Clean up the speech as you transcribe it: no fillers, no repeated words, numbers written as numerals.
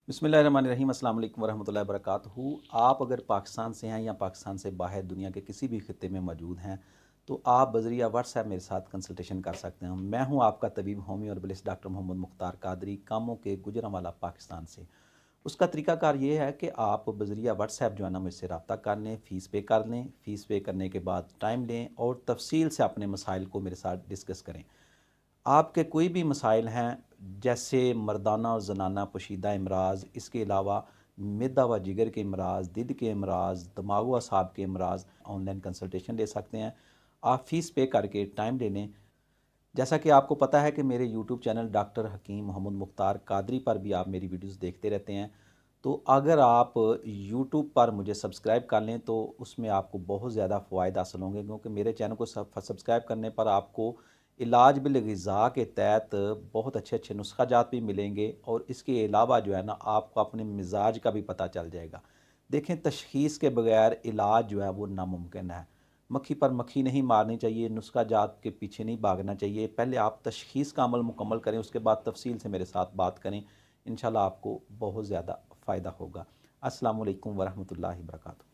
बिस्मिल्लाहिर्रहमानिर्रहीम अस्सलाम वालेकुम वरहमतुल्लाहि वबरकातुहू। आप अगर पाकिस्तान से हैं या पाकिस्तान से बाहर दुनिया के किसी भी खित्ते में मौजूद हैं तो आप बज़रिया व्हाट्सएप मेरे साथ कंसल्टेशन कर सकते हैं। मैं हूं आपका तबीब होमी और बलिस डॉक्टर मोहम्मद मुख्तार कादरी, कामों के गुजरांवाला पाकिस्तान से। उसका तरीकाकार ये है कि आप बज़रिया व्हाट्सएप जो है ना मुझसे रब्ता कर लें, फ़ीस पे कर लें। फ़ीस पे करने के बाद टाइम लें और तफसील से अपने मसाइल को मेरे साथ डिस्कस करें। आपके कोई भी मसाइल हैं, जैसे मर्दाना और ज़नाना पोशीदा अमराज़, इसके अलावा मिदा व जिगर के अमराज़, दिल के अमराज़, दिमाग व असाब के अमराज़, ऑनलाइन कंसल्टेशन ले सकते हैं। आप फ़ीस पे करके टाइम ले लें। जैसा कि आपको पता है कि मेरे यूट्यूब चैनल डॉक्टर हकीम मोहम्मद मुख्तार कादरी पर भी आप मेरी वीडियोस देखते रहते हैं। तो अगर आप यूट्यूब पर मुझे सब्सक्राइब कर लें तो उसमें आपको बहुत ज़्यादा फ़वाइद हासिल होंगे, क्योंकि मेरे चैनल को सब्सक्राइब करने पर आपको इलाज बिल ग़िज़ा के तहत बहुत अच्छे अच्छे नुस्खा जात भी मिलेंगे और इसके अलावा जो है ना आपको अपने मिजाज का भी पता चल जाएगा। देखें, तशख़ीस के बगैर इलाज जो है वो नामुमकिन है। मक्खी पर मक्खी नहीं मारनी चाहिए, नुस्खा जात के पीछे नहीं भागना चाहिए। पहले आप तशख़ीस का अमल मुकम्मल करें, उसके बाद तफ़सील से मेरे साथ बात करें। इंशाल्लाह आपको बहुत ज़्यादा फ़ायदा होगा। अस्सलामु अलैकुम वरहमतुल्लाहि वबरकातुहू।